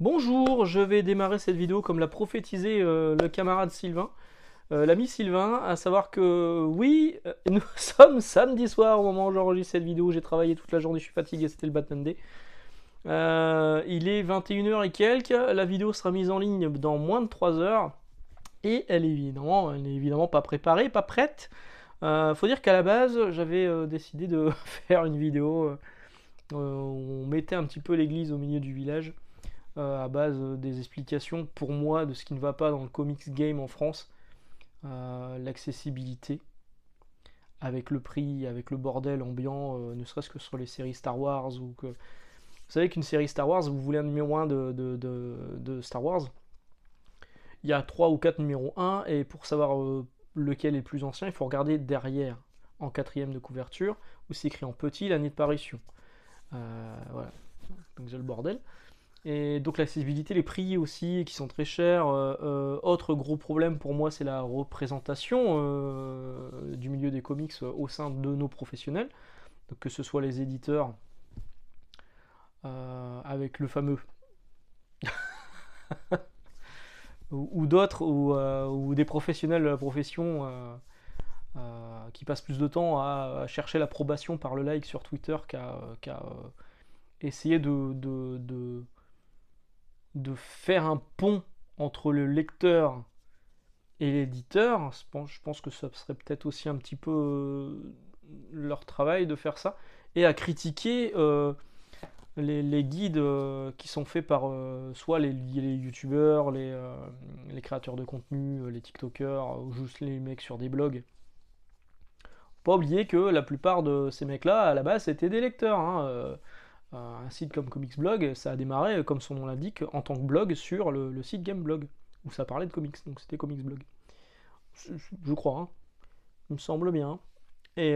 Bonjour, je vais démarrer cette vidéo comme l'a prophétisé le camarade Sylvain, l'ami Sylvain, à savoir que oui, nous sommes samedi soir au moment où j'enregistre cette vidéo, j'ai travaillé toute la journée, je suis fatigué, c'était le Batman Day. Il est 21 h et quelques, la vidéo sera mise en ligne dans moins de 3 heures, et elle est évidemment pas préparée, pas prête. Faut dire qu'à la base, j'avais décidé de faire une vidéo où on mettait un petit peu l'église au milieu du village à base des explications pour moi de ce qui ne va pas dans le comics game en France, l'accessibilité, avec le prix, avec le bordel ambiant, ne serait-ce que sur les séries Star Wars. Vous savez qu'une série Star Wars, vous voulez un numéro 1 de Star Wars, il y a 3 ou 4 numéros 1, et pour savoir lequel est le plus ancien, il faut regarder derrière, en quatrième de couverture, où c'est écrit en petit l'année de parution. Voilà, donc j'ai le bordel. Et donc l'accessibilité, les prix aussi, qui sont très chers. Autre gros problème pour moi, c'est la représentation du milieu des comics au sein de nos professionnels. Donc, que ce soit les éditeurs, avec le fameux, ou d'autres, ou des professionnels de la profession qui passent plus de temps à chercher l'approbation par le like sur Twitter qu'à essayer de faire un pont entre le lecteur et l'éditeur. Je pense que ça serait peut-être aussi un petit peu leur travail de faire ça, et à critiquer les guides qui sont faits par soit les youtubeurs, les créateurs de contenu, les tiktokers, ou juste les mecs sur des blogs. Pas oublier que la plupart de ces mecs-là, à la base, c'était des lecteurs, hein. Un site comme Comics Blog, ça a démarré, comme son nom l'indique, en tant que blog sur le site Gameblog, où ça parlait de comics, donc c'était Comics Blog. Je crois, hein. Il me semble bien. Et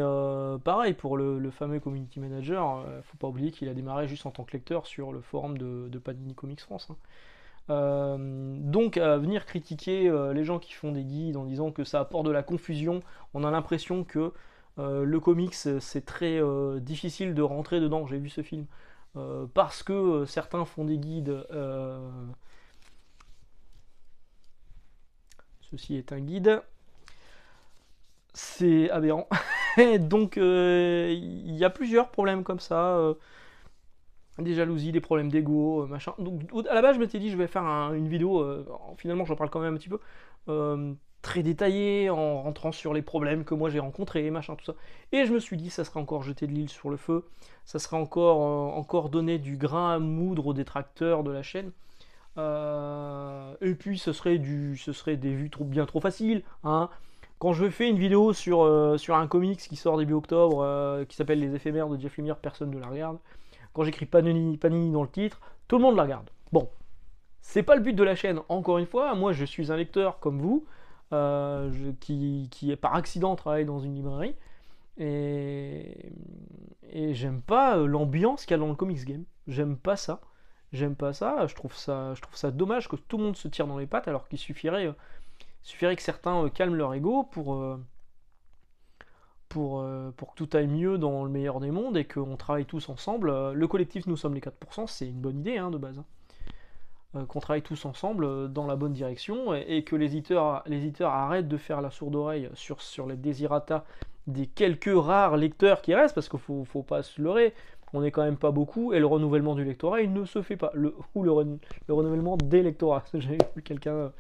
pareil pour le fameux community manager, faut pas oublier qu'il a démarré juste en tant que lecteur sur le forum de Panini Comics France, hein. Donc à venir critiquer les gens qui font des guides en disant que ça apporte de la confusion, on a l'impression que le comics c'est très difficile de rentrer dedans, j'ai vu ce film, parce que certains font des guides, ceci est un guide, c'est aberrant. Donc il y a plusieurs problèmes comme ça, des jalousies, des problèmes d'ego, machin. Donc à la base je m'étais dit je vais faire une vidéo, finalement j'en parle quand même un petit peu, très détaillée, en rentrant sur les problèmes que moi j'ai rencontrés, machin, tout ça. Et je me suis dit ça serait encore jeter de l'huile sur le feu, ça serait encore donner du grain à moudre aux détracteurs de la chaîne. Et puis ce serait des vues bien trop faciles, hein. Quand je fais une vidéo sur un comics qui sort début octobre, qui s'appelle Les éphémères de Jeff Lemire, personne ne la regarde. Quand j'écris Panini, Panini dans le titre, tout le monde la regarde. Bon, c'est pas le but de la chaîne, encore une fois. Moi, je suis un lecteur comme vous, qui par accident travaille dans une librairie. Et, et j'aime pas l'ambiance qu'il y a dans le comics game. J'aime pas ça. J'aime pas ça. Je trouve ça dommage que tout le monde se tire dans les pattes alors qu'il suffirait que certains calment leur ego pour que tout aille mieux dans le meilleur des mondes et qu'on travaille tous ensemble. Le collectif Nous sommes les 4%, c'est une bonne idée, hein, de base, hein. Qu'on travaille tous ensemble dans la bonne direction, et que les éditeurs arrêtent de faire la sourde oreille sur les désirata des quelques rares lecteurs qui restent, parce qu'il faut pas se leurrer, on n'est quand même pas beaucoup, et le renouvellement du lectorat, il ne se fait pas. Le renouvellement des lectorats. J'ai vu quelqu'un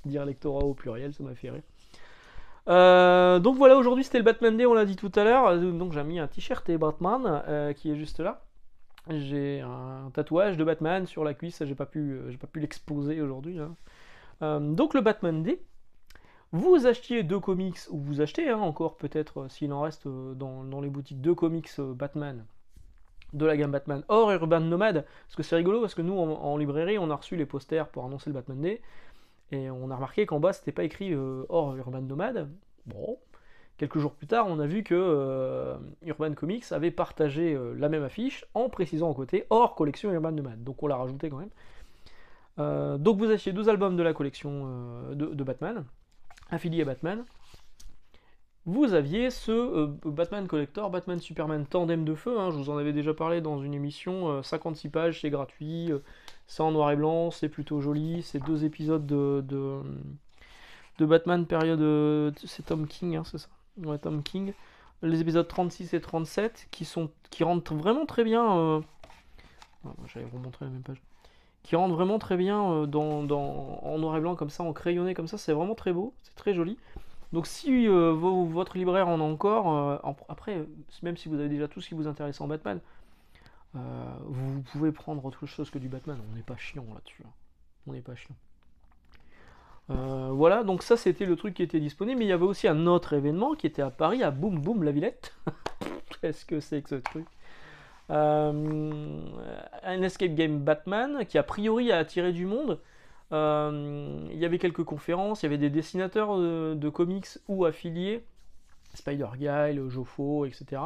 dire lectorat au pluriel, ça m'a fait rire. Donc voilà, aujourd'hui c'était le Batman Day, on l'a dit tout à l'heure. Donc j'ai mis un t-shirt et Batman qui est juste là. J'ai un tatouage de Batman sur la cuisse, j'ai pas pu l'exposer aujourd'hui, hein. Donc le Batman Day, vous achetiez deux comics, ou vous achetez, hein, encore peut-être s'il en reste dans les boutiques, deux comics Batman de la gamme Batman hors Urban Nomad, parce que c'est rigolo, parce que nous en librairie on a reçu les posters pour annoncer le Batman Day, et on a remarqué qu'en bas c'était pas écrit hors Urban Nomad. Bon, quelques jours plus tard, on a vu que Urban Comics avait partagé la même affiche en précisant au côté hors collection Urban Nomad. Donc on l'a rajouté quand même. Donc vous achetiez deux albums de la collection de Batman, affiliés à Batman. vous aviez ce Batman Collector, Batman Superman Tandem de Feu, hein, je vous en avais déjà parlé dans une émission, 56 pages, c'est gratuit, c'est en noir et blanc, c'est plutôt joli, c'est 2 épisodes de Batman période... c'est Tom King, hein, c'est ça? Ouais, Tom King. Les épisodes 36 et 37 qui rentrent vraiment très bien... j'allais vous montrer la même page. Qui rentrent vraiment très bien en noir et blanc comme ça, en crayonné comme ça, c'est vraiment très beau, c'est très joli. Donc si votre libraire en a encore, après, même si vous avez déjà tout ce qui vous intéresse en Batman, vous pouvez prendre autre chose que du Batman, on n'est pas chiant là-dessus. Hein. On n'est pas chiant. Voilà, donc ça c'était le truc qui était disponible, mais il y avait aussi un autre événement qui était à Paris, à Boum Boum la Villette. Qu'est-ce que c'est que ce truc? Un escape game Batman qui a priori a attiré du monde. Il y avait quelques conférences, il y avait des dessinateurs de comics ou affiliés, Spider-Guy, Joffo, etc.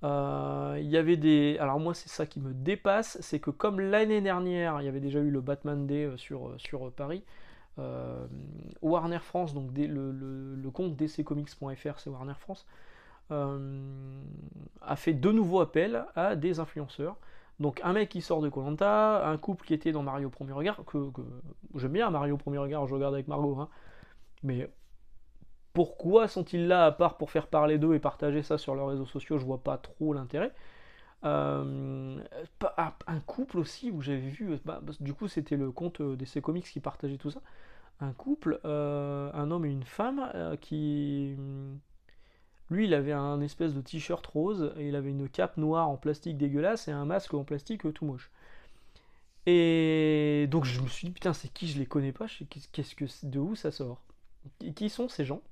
Il y avait des... Alors moi c'est ça qui me dépasse, c'est que comme l'année dernière, il y avait déjà eu le Batman Day sur Paris, Warner France, donc le compte dccomics.fr, c'est Warner France, a fait de nouveaux appels à des influenceurs. Donc un mec qui sort de Koh-Lanta, un couple qui était dans Mario au premier regard, que j'aime bien Mario au premier regard, je regarde avec Margot, hein. Mais pourquoi sont-ils là à part pour faire parler d'eux et partager ça sur leurs réseaux sociaux? Je vois pas trop l'intérêt. Un couple aussi où j'avais vu, du coup c'était le compte DC Comics qui partageait tout ça. Un couple, un homme et une femme qui... Lui, il avait un espèce de t-shirt rose, et il avait une cape noire en plastique dégueulasse et un masque en plastique tout moche. Et donc je me suis dit, putain, c'est qui? Je les connais pas, de où ça sort? Qui sont ces gens?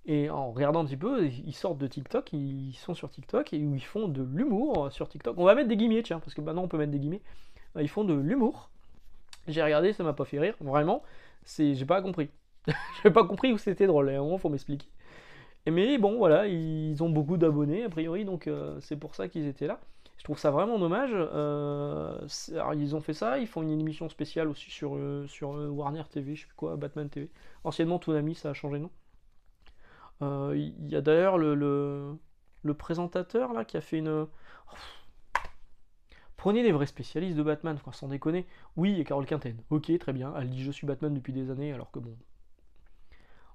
Et en regardant un petit peu, ils sortent de TikTok, ils sont sur TikTok, et où ils font de l'humour sur TikTok. On va mettre des guillemets, tiens, parce que maintenant on peut mettre des guillemets. Ils font de l'humour. J'ai regardé, ça m'a pas fait rire, vraiment. J'ai pas compris. J'ai pas compris où c'était drôle, à un moment faut m'expliquer. Mais bon, voilà, ils ont beaucoup d'abonnés, a priori, donc c'est pour ça qu'ils étaient là. Je trouve ça vraiment dommage. Alors, ils ont fait ça, ils font une émission spéciale aussi sur Warner TV, je sais plus quoi, Batman TV. Anciennement Toonami, ça a changé de nom. Il y a d'ailleurs le présentateur là qui a fait une... Prenez les vrais spécialistes de Batman, quoi, sans déconner. Oui, et Carole Quinten, ok, très bien, elle dit je suis Batman depuis des années, alors que bon,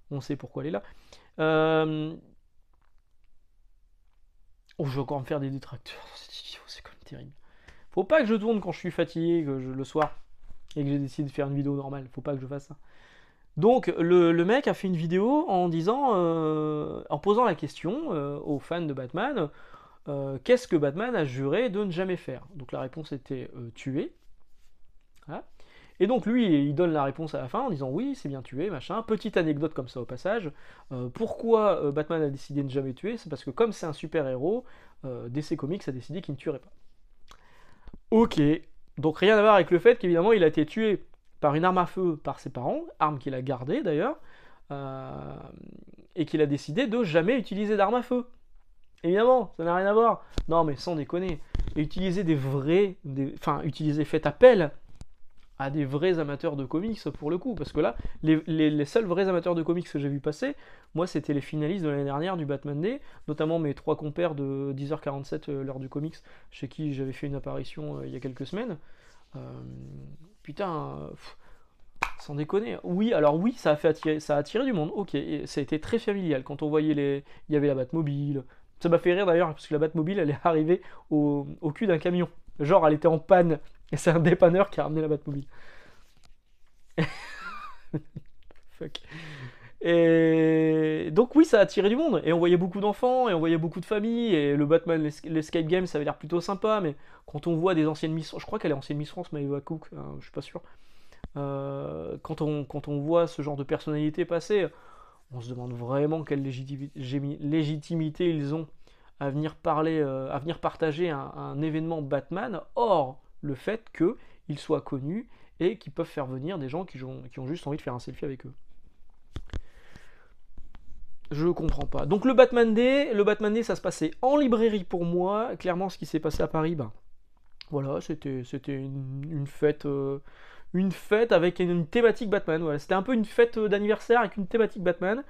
on sait pourquoi elle est là. Oh, je vais encore me faire des détracteurs, c'est quand même terrible. Faut pas que je tourne quand je suis fatigué, le soir, et que j'ai décidé de faire une vidéo normale, faut pas que je fasse ça. Donc le mec a fait une vidéo en disant, en posant la question aux fans de Batman, qu'est-ce que Batman a juré de ne jamais faire? Donc la réponse était tuer. Voilà. Et donc lui, il donne la réponse à la fin en disant oui, c'est bien tué, machin. Petite anecdote comme ça au passage. Pourquoi Batman a décidé de ne jamais tuer? C'est parce que comme c'est un super-héros, DC Comics a décidé qu'il ne tuerait pas. Ok, donc rien à voir avec le fait qu'évidemment il a été tué par une arme à feu par ses parents, arme qu'il a gardée d'ailleurs, et qu'il a décidé de jamais utiliser d'arme à feu. Évidemment, ça n'a rien à voir. Non mais sans déconner, et utiliser faites appel à des vrais amateurs de comics pour le coup, parce que là, les seuls vrais amateurs de comics que j'ai vu passer, moi c'était les finalistes de l'année dernière du Batman Day, notamment mes 3 compères de 10h47 l'heure du comics, chez qui j'avais fait une apparition il y a quelques semaines. Putain, sans déconner. Oui, alors oui, ça a attiré du monde, ok, et ça a été très familial, quand on voyait il y avait la Batmobile, ça m'a fait rire d'ailleurs, parce que la Batmobile, elle est arrivée au cul d'un camion, genre elle était en panne, et c'est un dépanneur qui a ramené la Batmobile. Fuck. Et donc oui, ça a attiré du monde. Et on voyait beaucoup d'enfants, et on voyait beaucoup de familles, et le Batman, l'Escape Game, ça avait l'air plutôt sympa, mais quand on voit des anciennes Miss... Je crois qu'elle est ancienne Miss France, Maëva Cook, hein, je suis pas sûr. Quand on voit ce genre de personnalité passer, on se demande vraiment quelle légitimité ils ont à venir parler, à venir partager un événement Batman. Or, le fait qu'ils soient connus et qu'ils peuvent faire venir des gens qui ont juste envie de faire un selfie avec eux. Je comprends pas. Donc le Batman Day, ça se passait en librairie pour moi. Clairement, ce qui s'est passé à Paris, ben voilà, c'était une fête, avec une thématique Batman. Voilà, c'était un peu une fête d'anniversaire avec une thématique Batman.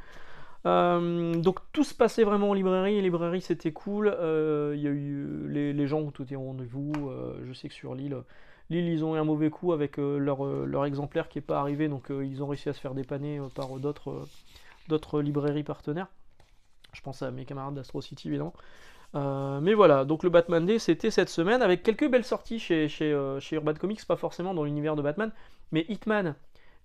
Donc tout se passait vraiment en librairie, les librairies c'était cool, il y a eu les gens ont tout été au rendez-vous, je sais que sur Lille ils ont eu un mauvais coup avec leur exemplaire qui n'est pas arrivé, donc ils ont réussi à se faire dépanner par d'autres librairies partenaires. Je pense à mes camarades d'Astro City évidemment. Mais voilà, donc le Batman Day c'était cette semaine avec quelques belles sorties chez Urban Comics, pas forcément dans l'univers de Batman, mais Hitman,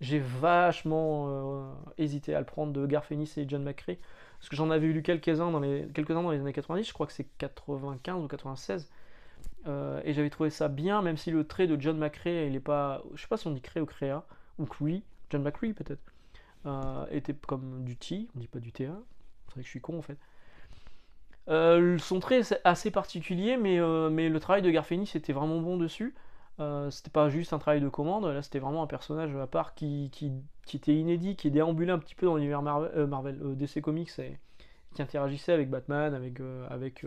j'ai vachement hésité à le prendre de Garth Ennis et John McCrea, parce que j'en avais lu quelques-uns dans les années 90, je crois que c'est 95 ou 96, et j'avais trouvé ça bien, même si le trait de John McCrea, il est pas, je sais pas si on dit Crea ou Crea, ou Cree, John McCrea peut-être, était comme du T, on dit pas du TA, c'est vrai que je suis con en fait. Son trait est assez particulier, mais le travail de Garth Ennis était vraiment bon dessus. C'était pas juste un travail de commande, là c'était vraiment un personnage à part qui était inédit, qui déambulait un petit peu dans l'univers Marvel, DC Comics et qui interagissait avec Batman, avec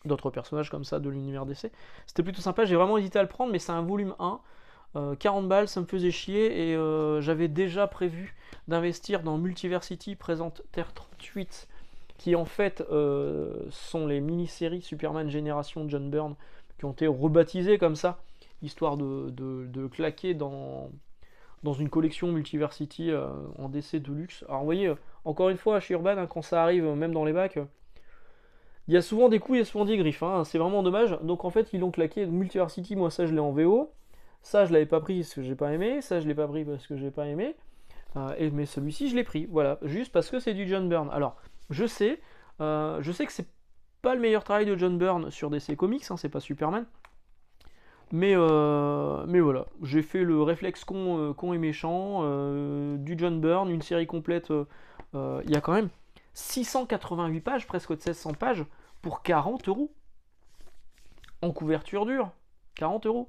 d'autres personnages comme ça de l'univers DC. C'était plutôt sympa, j'ai vraiment hésité à le prendre, mais c'est un volume 1. 40 balles, ça me faisait chier et j'avais déjà prévu d'investir dans Multiversity présente Terre 38 qui en fait sont les mini-séries Superman Génération de John Byrne qui ont été rebaptisées comme ça, histoire de claquer dans une collection Multiversity en DC Deluxe. Alors vous voyez, encore une fois, chez Urban, hein, quand ça arrive, même dans les bacs, il y a souvent des coups, il y a souvent des griffes, hein, c'est vraiment dommage. Donc en fait, ils l'ont claqué. Multiversity, moi ça je l'ai en VO, ça je l'avais pas pris parce que j'ai pas aimé, ça je l'ai pas pris parce que j'ai pas aimé, mais celui-ci je l'ai pris, voilà, juste parce que c'est du John Byrne. Alors, je sais que c'est pas le meilleur travail de John Byrne sur DC Comics, hein, c'est pas Superman, mais voilà, j'ai fait le réflexe con et méchant, du John Byrne, une série complète, il y a quand même 688 pages, presque 1600 pages, pour 40 euros, en couverture dure, 40 euros.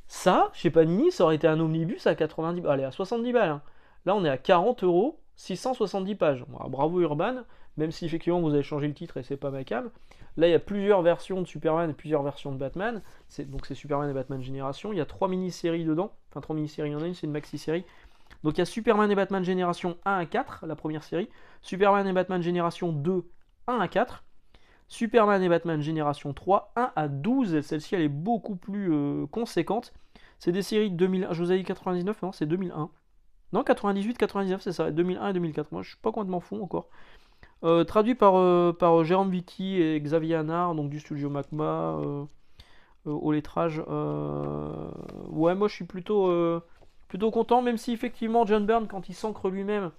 Ça, chez Panini, ça aurait été un omnibus à 90 balles, allez, à 70 balles. Hein. Là, on est à 40 euros, 670 pages. Bon, bravo Urban, même si effectivement vous avez changé le titre et c'est pas ma cam. Là, il y a plusieurs versions de Superman et plusieurs versions de Batman. Donc c'est Superman et Batman Génération. Il y a 3 mini-séries dedans. Enfin, 3 mini-séries, il y en a une, c'est une maxi-série. Donc il y a Superman et Batman Génération 1 à 4, la première série. Superman et Batman Génération 2, 1 à 4. Superman et Batman Génération 3, 1 à 12. Celle-ci, elle est beaucoup plus conséquente. C'est des séries de 2001. Je vous ai dit 99, non, c'est 2001. Non, 98, 99, c'est ça. 2001 et 2004. Moi, je suis pas complètement fou encore. Traduit par Jérôme Vicky et Xavier Hanard, donc du studio Magma, au lettrage. Ouais, moi, je suis plutôt content, même si effectivement, John Byrne, quand il s'ancre lui-même,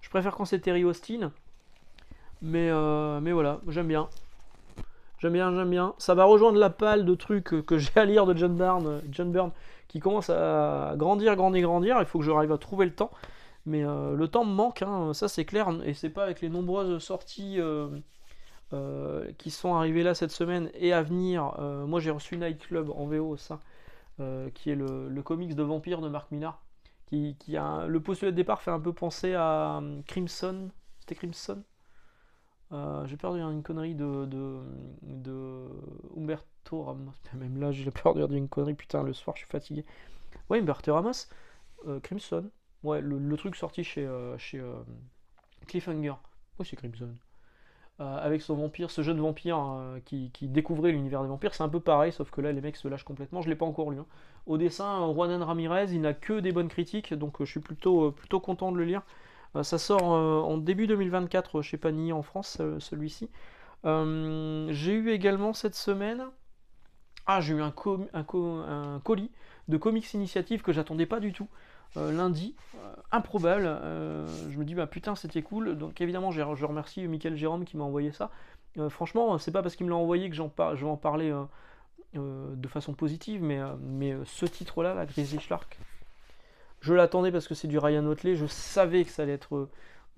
je préfère quand c'est Terry Austin. Mais voilà, j'aime bien. J'aime bien. Ça va rejoindre la pile de trucs que j'ai à lire de John Byrne, qui commence à grandir. Il faut que j'arrive à trouver le temps. Mais le temps me manque, hein, ça c'est clair. Et c'est pas avec les nombreuses sorties qui sont arrivées là cette semaine et à venir. Moi j'ai reçu Night Club en VO, ça, qui est le comics de vampire de Mark Millar. Le postulat de départ fait un peu penser à Crimson. C'était Crimson? J'ai peur de dire une connerie de Humberto Ramos. Même là, j'ai peur de dire une connerie. Putain, le soir, je suis fatigué. Ouais, Humberto Ramos, Crimson. Ouais, le truc sorti chez Cliffhanger. Oui, c'est Crimson. Avec son vampire, ce jeune vampire qui découvrait l'univers des vampires. C'est un peu pareil, sauf que là, les mecs se lâchent complètement. Je l'ai pas encore lu. Hein. Au dessin, Juanan Ramirez, il n'a que des bonnes critiques, donc je suis plutôt content de le lire. Ça sort en début 2024 chez Panini en France, celui-ci. J'ai eu également cette semaine... j'ai eu un colis de Comics Initiative que j'attendais pas du tout. Lundi, improbable. Je me dis, bah putain, c'était cool. Donc évidemment, je remercie Michael Jérôme qui m'a envoyé ça. Franchement, c'est pas parce qu'il me l'a envoyé que je vais en parler de façon positive, mais ce titre-là, la Grizzly Shark, je l'attendais parce que c'est du Ryan Otley. Je savais que ça allait être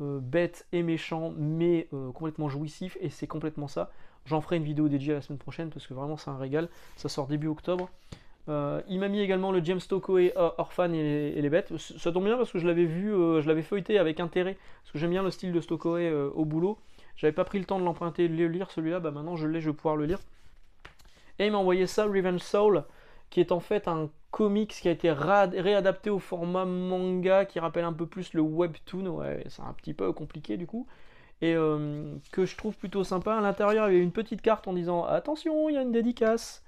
bête et méchant, mais complètement jouissif, et c'est complètement ça. J'en ferai une vidéo dédiée la semaine prochaine parce que vraiment c'est un régal. Ça sort début octobre. Il m'a mis également le James Tokoe Orphan et les bêtes. Ça tombe bien parce que je l'avais vu, je l'avais feuilleté avec intérêt parce que j'aime bien le style de Tokoe au boulot. J'avais pas pris le temps de l'emprunter et de le lire celui-là. Bah maintenant je l'ai, je vais pouvoir le lire. Et il m'a envoyé ça, Revenge Soul, qui est en fait un comics qui a été réadapté au format manga, qui rappelle un peu plus le webtoon. Ouais, c'est un petit peu compliqué du coup. Et que je trouve plutôt sympa. À l'intérieur, il y a une petite carte en disant attention, il y a une dédicace.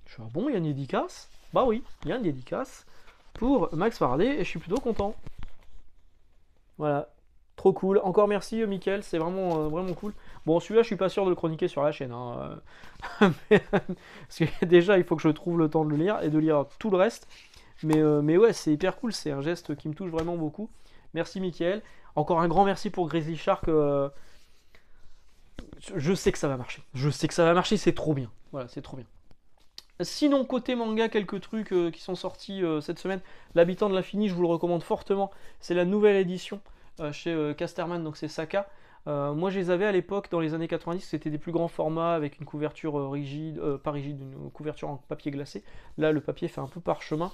Je suis bon, il y a une dédicace? Bah oui, il y a une dédicace pour Max Fardet et je suis plutôt content. Voilà, trop cool. Encore merci, Mickaël, c'est vraiment, vraiment cool. Bon, celui-là, je suis pas sûr de le chroniquer sur la chaîne, hein. Parce que déjà, il faut que je trouve le temps de le lire et de lire tout le reste. Mais ouais, c'est hyper cool, c'est un geste qui me touche vraiment beaucoup. Merci, Mickaël. Encore un grand merci pour Grizzly Shark. Je sais que ça va marcher. Je sais que ça va marcher, c'est trop bien. Voilà, c'est trop bien. Sinon, côté manga, quelques trucs qui sont sortis cette semaine. L'Habitant de l'Infini, je vous le recommande fortement. C'est la nouvelle édition chez Casterman, donc c'est Saka. Moi, je les avais à l'époque, dans les années 90, c'était des plus grands formats avec une couverture rigide, pas rigide, une couverture en papier glacé. Là, le papier fait un peu parchemin.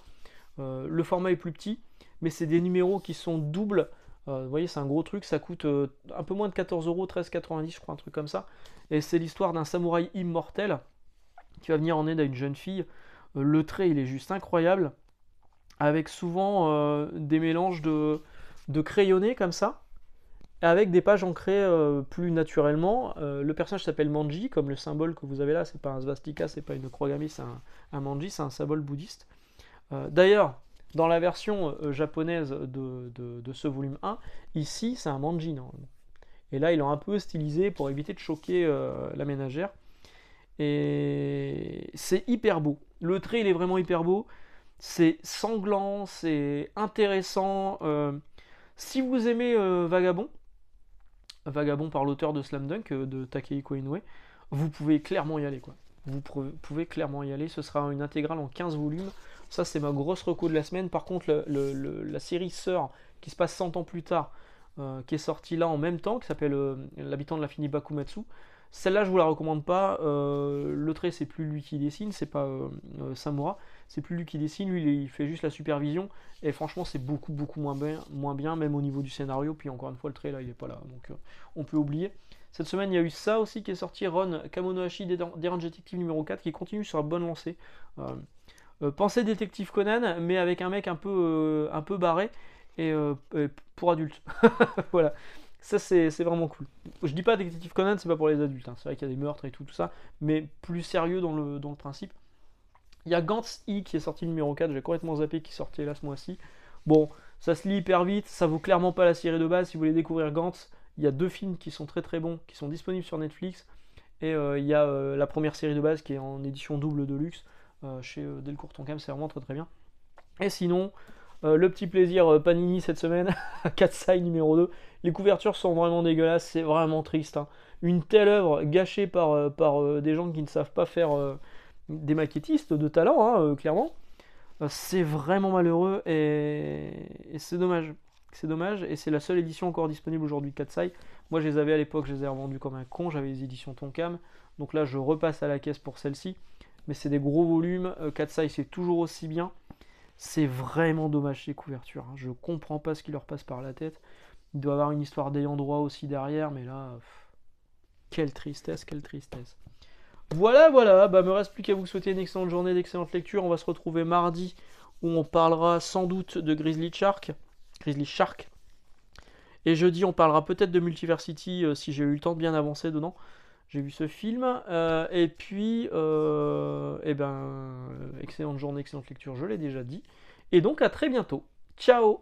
Le format est plus petit, mais c'est des numéros qui sont doubles. Vous voyez, c'est un gros truc, ça coûte un peu moins de 14 €, 13,90 je crois, un truc comme ça. Et c'est l'histoire d'un samouraï immortel qui va venir en aide à une jeune fille. Le trait, il est juste incroyable, avec souvent des mélanges de crayonnés comme ça, avec des pages ancrées plus naturellement. Le personnage s'appelle Manji, comme le symbole que vous avez là, c'est pas un svastika, c'est pas une croix gammée, c'est un manji, c'est un symbole bouddhiste. D'ailleurs, dans la version japonaise de ce volume 1, ici c'est un manji normalement. Et là, ils l'ont un peu stylisé pour éviter de choquer la ménagère. Et c'est hyper beau. Le trait, il est vraiment hyper beau. C'est sanglant, c'est intéressant. Si vous aimez Vagabond par l'auteur de Slam Dunk, de Takehiko Inoue, vous pouvez clairement y aller, quoi. Vous pouvez clairement y aller. Ce sera une intégrale en 15 volumes. Ça, c'est ma grosse reco de la semaine. Par contre, la série Sœur, qui se passe 100 ans plus tard, qui est sortie là en même temps, qui s'appelle L'Habitant de l'Infini Bakumatsu. Celle-là, je vous la recommande pas. Le trait, c'est plus lui qui dessine, c'est pas Samura, c'est plus lui qui dessine. Lui, il fait juste la supervision. Et franchement, c'est beaucoup, beaucoup moins bien, même au niveau du scénario. Puis encore une fois, le trait là, il est pas là, donc on peut oublier. Cette semaine, il y a eu ça aussi qui est sorti, Ron Kamonohashi Deranged Detective numéro 4, qui continue sur la bonne lancée. Pensez Détective Conan, mais avec un mec un peu barré et pour adultes. Voilà. Ça, c'est vraiment cool. Je dis pas Détective Conan, c'est pas pour les adultes, hein. C'est vrai qu'il y a des meurtres et tout ça, mais plus sérieux dans le principe. Il y a Gantz I qui est sorti le numéro 4, j'ai complètement zappé, qui sortait là ce mois-ci. Bon, ça se lit hyper vite, ça vaut clairement pas la série de base. Si vous voulez découvrir Gantz, il y a 2 films qui sont très très bons, qui sont disponibles sur Netflix. Et il y a la première série de base qui est en édition double de luxe chez Delcourt Tonkam, c'est vraiment très très bien. Et sinon, le petit plaisir Panini cette semaine, Katsai numéro 2. Les couvertures sont vraiment dégueulasses, c'est vraiment triste, hein. Une telle œuvre gâchée par des gens qui ne savent pas faire des maquettistes de talent, hein, clairement. C'est vraiment malheureux et c'est dommage. C'est dommage et c'est la seule édition encore disponible aujourd'hui de Katsai. Moi je les avais à l'époque, je les ai revendus comme un con, j'avais les éditions Tonkam. Donc là je repasse à la caisse pour celle-ci. Mais c'est des gros volumes, Katsai c'est toujours aussi bien. C'est vraiment dommage ces couvertures, hein. Je comprends pas ce qui leur passe par la tête. Il doit y avoir une histoire d'ayant droit aussi derrière, mais là, quelle tristesse, quelle tristesse. Voilà, voilà, bah me reste plus qu'à vous souhaiter une excellente journée, d'excellente lecture. On va se retrouver mardi où on parlera sans doute de Grizzly Shark. Et jeudi, on parlera peut-être de Multiversity si j'ai eu le temps de bien avancer dedans. J'ai vu ce film. Et puis, excellente journée, excellente lecture, je l'ai déjà dit. Et donc à très bientôt. Ciao!